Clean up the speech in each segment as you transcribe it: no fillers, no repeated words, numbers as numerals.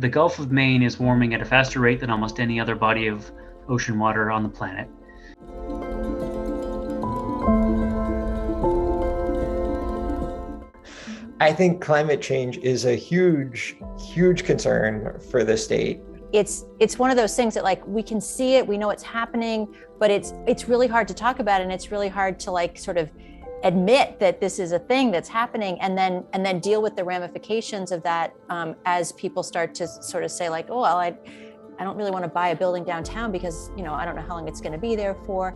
The Gulf of Maine is warming at a faster rate than almost any other body of ocean water on the planet. I think climate change is a huge, huge concern for the state. It's one of those things that, like, we can see it, we know it's happening, but it's really hard to talk about, and it's really hard to, like, sort of admit that this is a thing that's happening, and then deal with the ramifications of that as people start to sort of say, like, oh, well, I don't really want to buy a building downtown because, you know, I don't know how long it's going to be there for.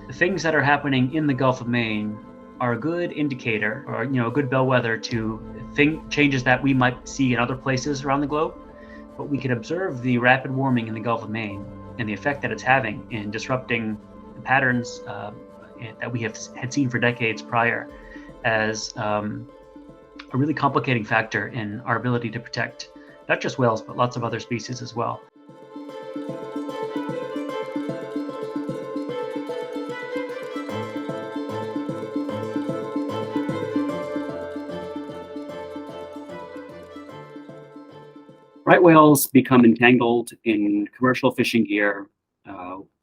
The things that are happening in the Gulf of Maine are a good indicator, or, you know, a good bellwether to changes that we might see in other places around the globe. But we can observe the rapid warming in the Gulf of Maine and the effect that it's having in disrupting the patterns that we had seen for decades prior as a really complicating factor in our ability to protect not just whales, but lots of other species as well. Right whales become entangled in commercial fishing gear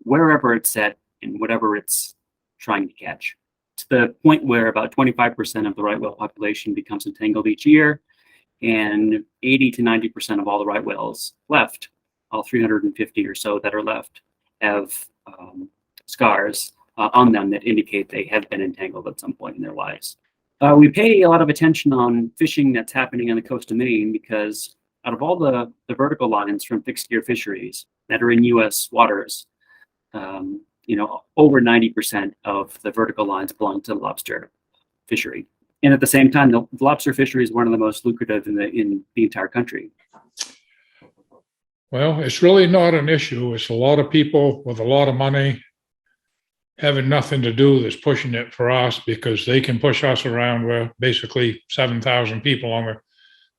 wherever it's set and whatever it's trying to catch, to the point where about 25% of the right whale population becomes entangled each year, and 80 to 90% of all the right whales left, all 350 or so that are left, have scars on them that indicate they have been entangled at some point in their lives. We pay a lot of attention on fishing that's happening on the coast of Maine because out of all the vertical lines from fixed gear fisheries that are in U.S. waters, over 90% of the vertical lines belong to the lobster fishery. And at the same time, the lobster fishery is one of the most lucrative in the entire country. Well, it's really not an issue. It's a lot of people with a lot of money having nothing to do that's pushing it for us, because they can push us around. We're basically 7,000 people on the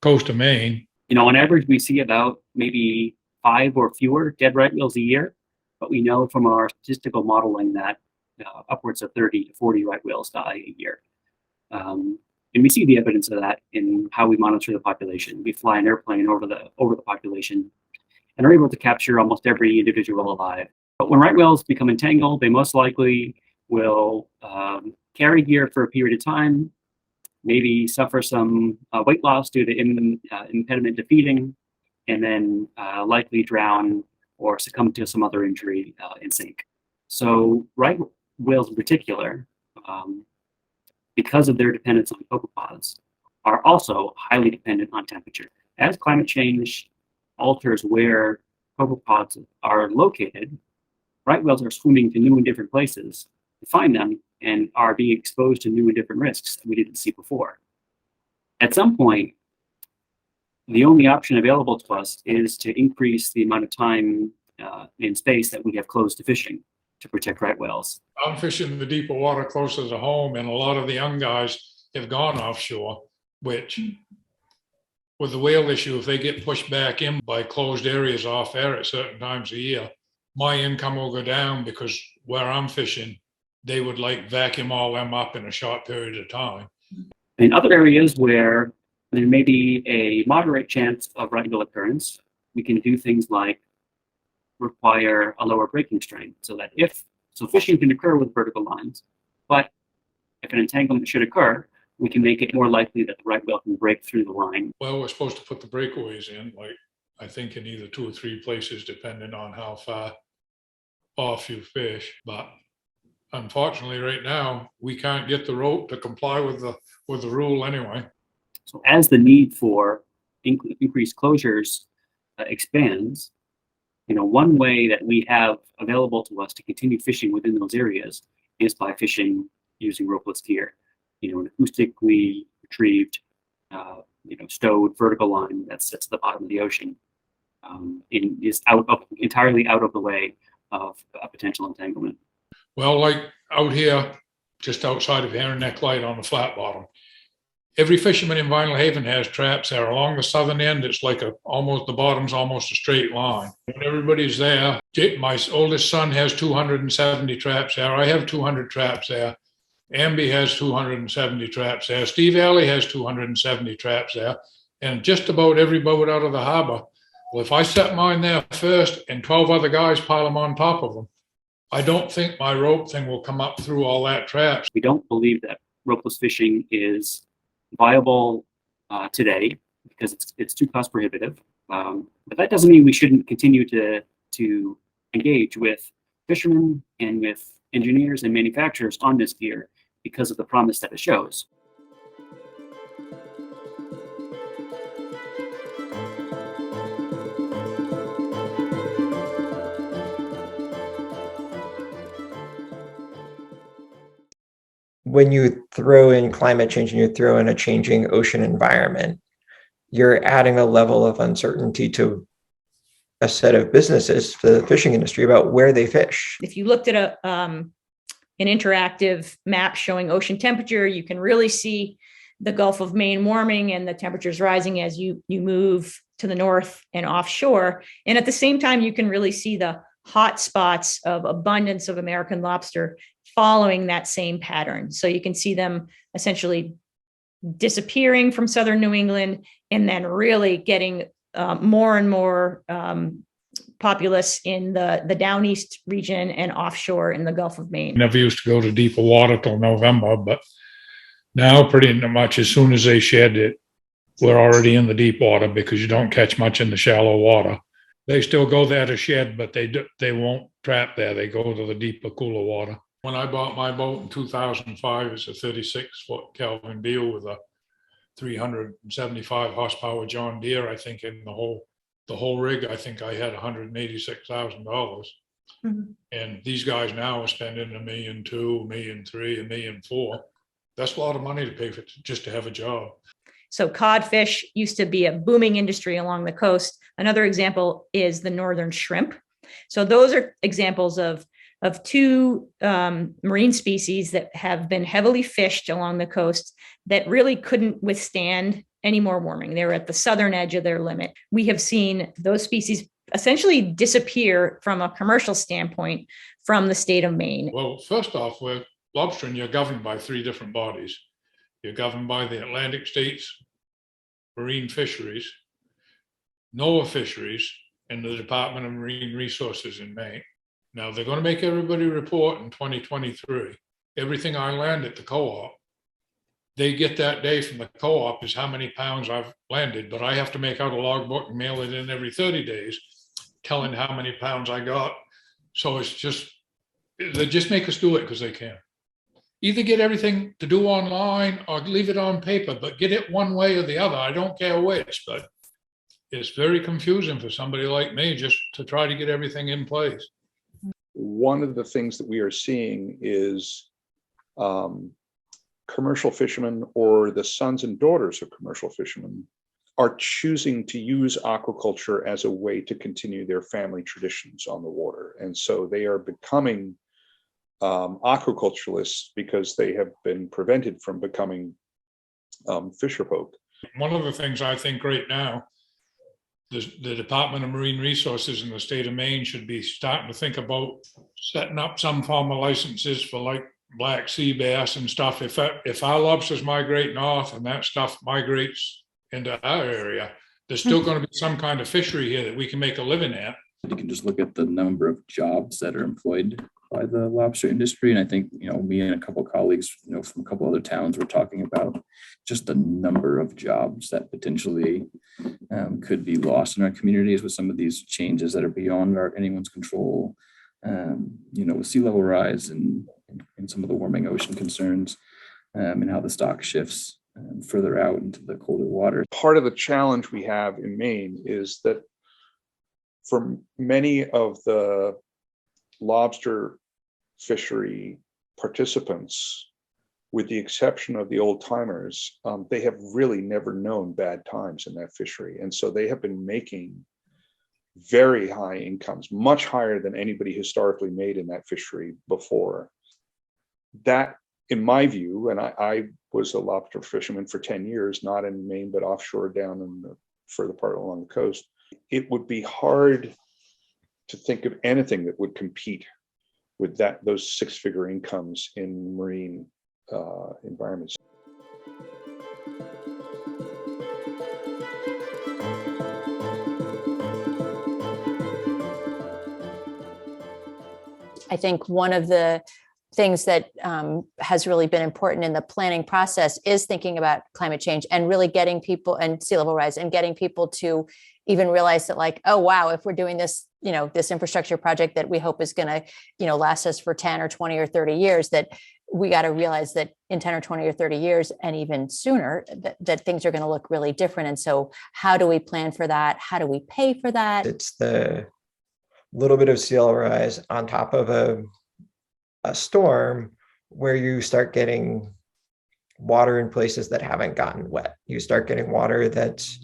coast of Maine. You know, on average, we see about maybe 5 or fewer dead right whales a year, but we know from our statistical modeling that upwards of 30 to 40 right whales die a year. And we see the evidence of that in how we monitor the population. We fly an airplane over the population and are able to capture almost every individual alive. But when right whales become entangled, they most likely will carry gear for a period of time, maybe suffer some weight loss due to impediment to feeding, and then likely drown or succumb to some other injury and sink. So right whales in particular, because of their dependence on copepods, are also highly dependent on temperature. As climate change alters where copepods are located, right whales are swimming to new and different places to find them and are being exposed to new and different risks that we didn't see before. At some point, the only option available to us is to increase the amount of time and space that we have closed to fishing to protect right whales. I'm fishing the deeper water closer to home, and a lot of the young guys have gone offshore, which with the whale issue, if they get pushed back in by closed areas off air at certain times of year, my income will go down, because where I'm fishing, they would like vacuum all them up in a short period of time. In other areas where there may be a moderate chance of right whale occurrence, we can do things like require a lower breaking strain, so that fishing can occur with vertical lines, but if an entanglement should occur, we can make it more likely that the right whale can break through the line. Well, we're supposed to put the breakaways in, like, I think in either 2 or 3 places, depending on how far off you fish. But unfortunately, right now, we can't get the rope to comply with the rule anyway. So as the need for increased closures expands, one way that we have available to us to continue fishing within those areas is by fishing using ropeless gear. An acoustically retrieved, stowed vertical line that sits at the bottom of the ocean and is entirely out of the way of a potential entanglement. Well, like out here, just outside of Heron Neck Light on the flat bottom, every fisherman in Vinyl Haven has traps there. Along the southern end, it's like the bottom's almost a straight line. When everybody's there, my oldest son has 270 traps there. I have 200 traps there. Amby has 270 traps there. Steve Alley has 270 traps there. And just about every boat out of the harbor. Well, if I set mine there first and 12 other guys pile them on top of them, I don't think my rope thing will come up through all that traps. We don't believe that ropeless fishing is viable today because it's too cost prohibitive. But that doesn't mean we shouldn't continue to engage with fishermen and with engineers and manufacturers on this gear because of the promise that it shows. When you throw in climate change and you throw in a changing ocean environment, you're adding a level of uncertainty to a set of businesses, the fishing industry, about where they fish. If you looked at an interactive map showing ocean temperature, you can really see the Gulf of Maine warming and the temperatures rising as you move to the north and offshore. And at the same time, you can really see the hot spots of abundance of American lobster following that same pattern. So you can see them essentially disappearing from southern New England and then really getting more and more populous in the down east region and offshore in the Gulf of Maine. Never used to go to deeper water till November, but now pretty much as soon as they shed it, we're already in the deep water because you don't catch much in the shallow water. They still go there to shed, but they won't trap there. They go to the deeper, cooler water. When I bought my boat in 2005, it's a 36-foot Kelvin Beal with a 375 horsepower John Deere. I think in the whole rig, I think I had $186,000. Mm-hmm. And these guys now are spending $1.2 million, $1.3 million, $1.4 million. That's a lot of money to pay for just to have a job. So codfish used to be a booming industry along the coast. Another example is the northern shrimp. So those are examples of two marine species that have been heavily fished along the coast that really couldn't withstand any more warming. They were at the southern edge of their limit. We have seen those species essentially disappear from a commercial standpoint from the state of Maine. Well, first off, we're lobstering, you're governed by 3 different bodies. You're governed by the Atlantic States Marine Fisheries, NOAA Fisheries, and the Department of Marine Resources in Maine. Now, they're going to make everybody report in 2023. Everything I land at the co-op, they get that day from the co-op is how many pounds I've landed, but I have to make out a logbook and mail it in every 30 days, telling how many pounds I got. So it's just, they just make us do it because they can. Either get everything to do online or leave it on paper, but get it one way or the other. I don't care which, but it's very confusing for somebody like me just to try to get everything in place. One of the things that we are seeing is commercial fishermen or the sons and daughters of commercial fishermen are choosing to use aquaculture as a way to continue their family traditions on the water. And so they are becoming aquaculturalists because they have been prevented from becoming fisher folk. One of the things I think right now, the Department of Marine Resources in the state of Maine should be starting to think about setting up some form of licenses for like black sea bass and stuff. If our lobsters migrate north and that stuff migrates into our area, there's still going to be some kind of fishery here that we can make a living at. You can just look at the number of jobs that are employed by the lobster industry. And I think, me and a couple of colleagues, from a couple other towns were talking about just the number of jobs that potentially could be lost in our communities with some of these changes that are beyond anyone's control. With sea level rise and some of the warming ocean concerns and how the stock shifts further out into the colder water. Part of the challenge we have in Maine is that for many of the lobster fishery participants, with the exception of the old timers, they have really never known bad times in that fishery. And so they have been making very high incomes, much higher than anybody historically made in that fishery before. That, in my view, and I was a lobster fisherman for 10 years, not in Maine, but offshore down in the further part along the coast, it would be hard to think of anything that would compete with those 6-figure incomes in marine environments. I think one of the things that has really been important in the planning process is thinking about climate change and really getting people and sea level rise and getting people to even realize that, like, oh, wow, if we're doing this, this infrastructure project that we hope is going to, last us for 10 or 20 or 30 years, that we got to realize that in 10 or 20 or 30 years and even sooner that things are going to look really different. And so how do we plan for that? How do we pay for that? It's the little bit of sea level rise on top of a storm where you start getting water in places that haven't gotten wet. You start getting water that's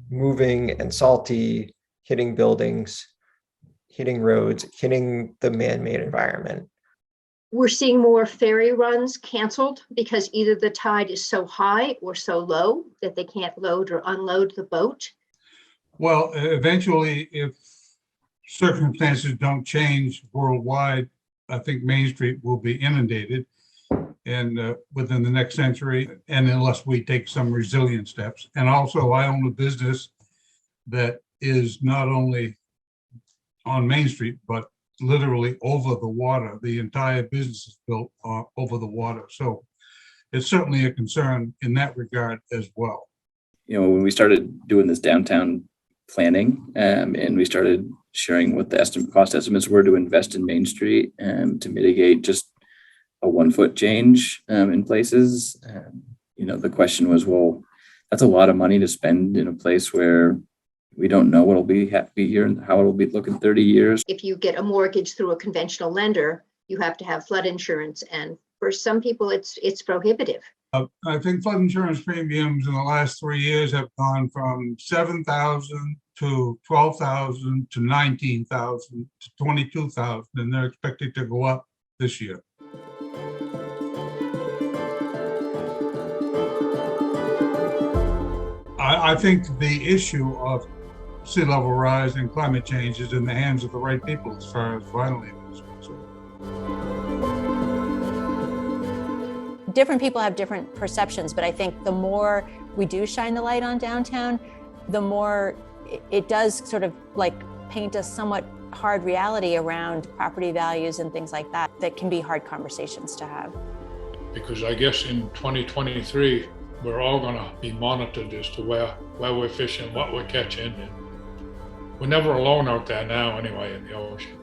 moving and salty, hitting buildings, hitting roads, hitting the man-made environment. We're seeing more ferry runs canceled because either the tide is so high or so low that they can't load or unload the boat. Well, eventually, if circumstances don't change worldwide, I think Main Street will be inundated and within the next century, and unless we take some resilient steps. And also, I own a business that is not only on Main Street, but literally over the water. The entire business is built over the water. So it's certainly a concern in that regard as well. When we started doing this downtown planning and we started sharing what the cost estimates were to invest in Main Street to mitigate just a 1 foot change in places. The question was, well, that's a lot of money to spend in a place where we don't know what'll be here and how it'll be looking 30 years. If you get a mortgage through a conventional lender, you have to have flood insurance. And for some people, it's prohibitive. I think flood insurance premiums in the last 3 years have gone from $7,000 to $12,000 to $19,000 to $22,000, and they're expected to go up this year. I think the issue of sea level rise and climate change is in the hands of the right people as far as violently is concerned. Different people have different perceptions, but I think the more we do shine the light on downtown, the more it does sort of like paint a somewhat hard reality around property values and things like that can be hard conversations to have. Because I guess in 2023, we're all going to be monitored as to where we're fishing, what we're catching. And we're never alone out there now anyway in the ocean.